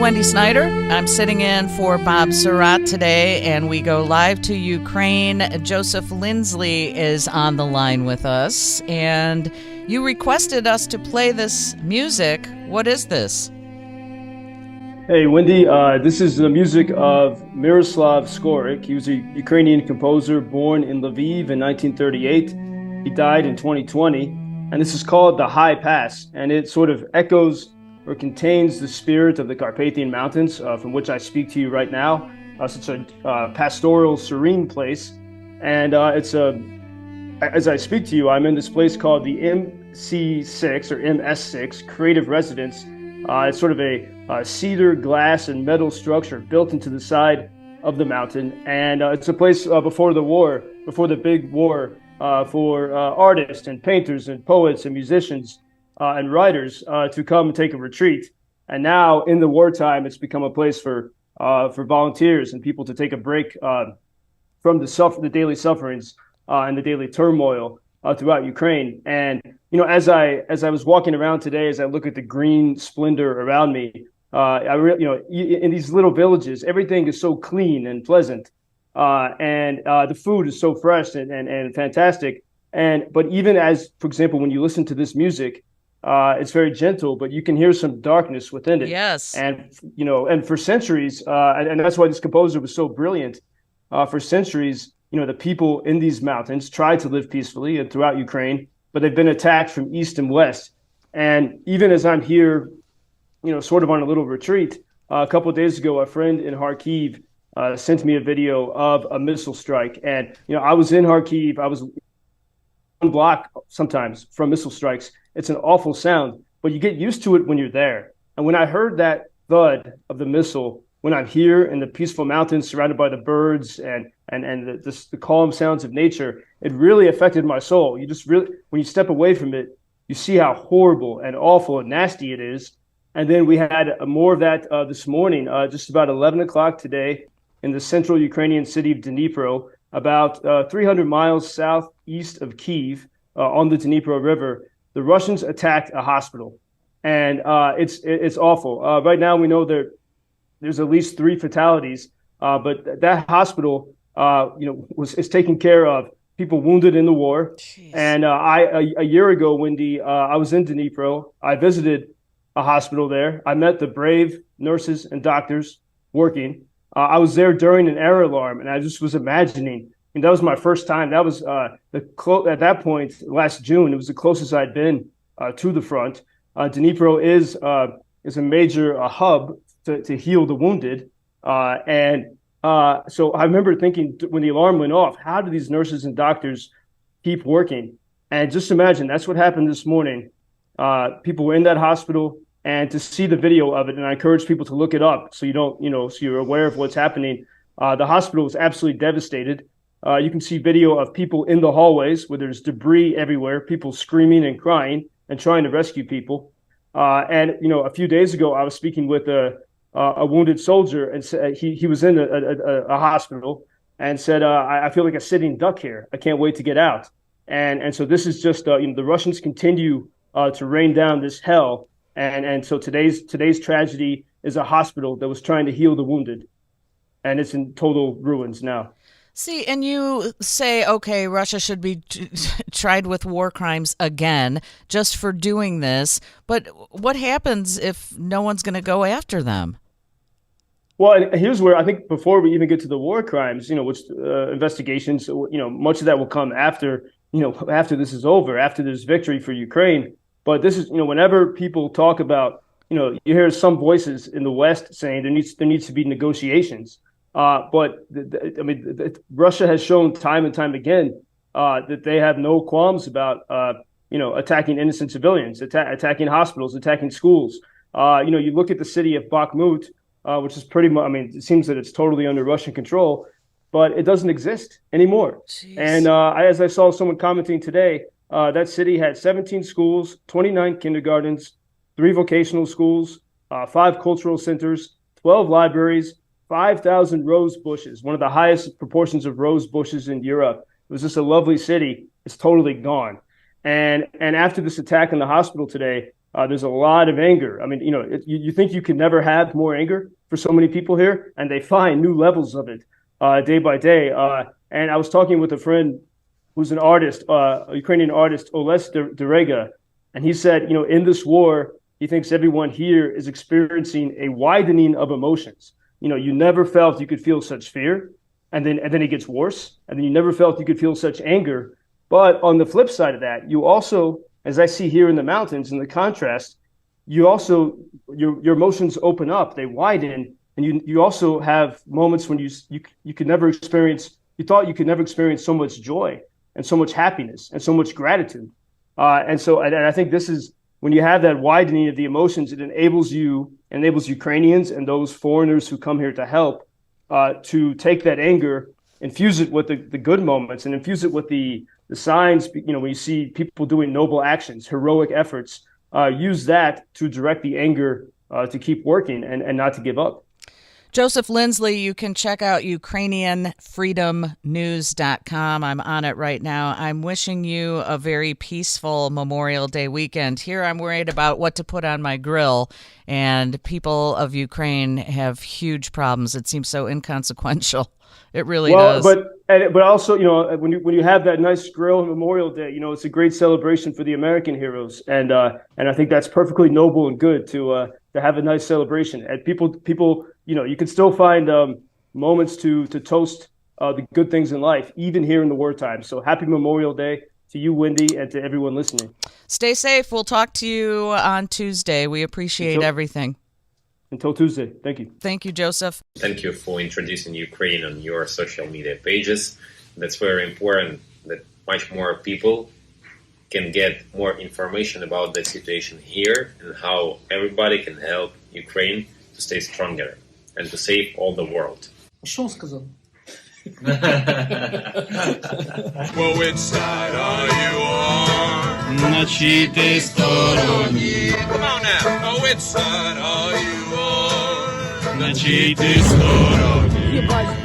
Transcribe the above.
Wendy Snyder. I'm sitting in for Bob Sirott today, and we go live to Ukraine. Joseph Lindsley is on the line with us, and you requested us to play this music. What is this? Hey, Wendy, this is the music of Miroslav Skorik. He was a Ukrainian composer born in Lviv in 1938. He died in 2020, and this is called The High Pass, and it sort of echoes or contains the spirit of the Carpathian Mountains, from which I speak to you right now. Such a pastoral, serene place. And as I speak to you, I'm in this place called the MC6 or MS6 Creative Residence. It's sort of a cedar, glass, and metal structure built into the side of the mountain. And it's a place before the big war, for artists and painters and poets and musicians and writers to come and take a retreat. And now in the wartime, it's become a place for volunteers and people to take a break from the daily sufferings and the daily turmoil throughout Ukraine. And as I was walking around today, as I look at the green splendor around me, in these little villages, everything is so clean and pleasant, and the food is so fresh and fantastic. But even as, for example, when you listen to this music, it's very gentle, but you can hear some darkness within it. Yes. And for centuries, and that's why this composer was so brilliant. For centuries, the people in these mountains tried to live peacefully and throughout Ukraine, but they've been attacked from east and west. And even as I'm here, sort of on a little retreat, a couple of days ago, a friend in Kharkiv sent me a video of a missile strike. And, I was in Kharkiv. I was one block sometimes from missile strikes. It's an awful sound, but you get used to it when you're there. And when I heard that thud of the missile, when I'm here in the peaceful mountains surrounded by the birds and the calm sounds of nature, it really affected my soul. You just really, when you step away from it, you see how horrible and awful and nasty it is. And then we had more of that this morning, just about 11 o'clock today in the central Ukrainian city of Dnipro, about 300 miles southeast of Kyiv on the Dnipro River. The Russians attacked a hospital, and it's awful. Right now, we know there's at least 3 fatalities, but that hospital, is taking care of people wounded in the war. Jeez. And a year ago, Wendy, I was in Dnipro. I visited a hospital there. I met the brave nurses and doctors working. I was there during an air alarm, and I just was imagining. And that was my first time. That was at that point last June. It was the closest I'd been to the front. Dnipro is a major hub to heal the wounded, so I remember thinking when the alarm went off, how do these nurses and doctors keep working? And just imagine that's what happened this morning. People were in that hospital, and to see the video of it, and I encourage people to look it up so you don't, so you're aware of what's happening. The hospital was absolutely devastated. You can see video of people in the hallways where there's debris everywhere, people screaming and crying and trying to rescue people. And a few days ago, I was speaking with a wounded soldier, and he was in a hospital and said, I feel like a sitting duck here. I can't wait to get out. And so this is just, the Russians continue to rain down this hell. And so today's tragedy is a hospital that was trying to heal the wounded, and it's in total ruins now. See, and you say, okay, Russia should be tried with war crimes again just for doing this. But what happens if no one's going to go after them? Well, and here's where I think before we even get to the war crimes, which investigations, much of that will come after, after this is over, after there's victory for Ukraine. But this is, whenever people talk about, you hear some voices in the West saying there needs to be negotiations. But Russia has shown time and time again that they have no qualms about attacking innocent civilians, attacking hospitals, attacking schools. You look at the city of Bakhmut, which is pretty much, it seems that it's totally under Russian control, but it doesn't exist anymore. Jeez. And as I saw someone commenting today, that city had 17 schools, 29 kindergartens, 3 vocational schools, 5 cultural centers, 12 libraries, 5,000 rose bushes, one of the highest proportions of rose bushes in Europe. It was just a lovely city. It's totally gone. And after this attack in the hospital today, There's a lot of anger. I mean, you think you can never have more anger for so many people here, and they find new levels of it day by day. And I was talking with a friend who's an artist, a Ukrainian artist, Oles Derega, and he said, in this war, he thinks everyone here is experiencing a widening of emotions. You never felt you could feel such fear, and then it gets worse, and then you never felt you could feel such anger. But on the flip side of that, you also, as I see here in the mountains, in the contrast, you also your emotions open up, they widen, and you also have moments when you could never experience. You thought you could never experience so much joy and so much happiness and so much gratitude. And I think this is when you have that widening of the emotions, it enables Ukrainians and those foreigners who come here to help to take that anger, infuse it with the good moments, and infuse it with the signs. When you see people doing noble actions, heroic efforts, use that to direct the anger to keep working and not to give up. Joseph Lindsley, you can check out UkrainianFreedomNews.com. I'm on it right now. I'm wishing you a very peaceful Memorial Day weekend. Here I'm worried about what to put on my grill, and people of Ukraine have huge problems. It seems so inconsequential. It really does. But also, when you have that nice grill on Memorial Day, it's a great celebration for the American heroes, and I think that's perfectly noble and good to have a nice celebration. And people, you can still find moments to toast the good things in life, even here in the wartime. So happy Memorial Day to you, Wendy, and to everyone listening. Stay safe. We'll talk to you on Tuesday. We appreciate everything. Until Tuesday. Thank you. Thank you, Joseph. Thank you for introducing Ukraine on your social media pages. That's very important that much more people can get more information about the situation here and how everybody can help Ukraine to stay stronger and to save all the world. Що сказав? Well, which side are you on? На чиїй ти стороні? Come on now. Oh, which side are you on? На чиїй ти стороні? Ебать.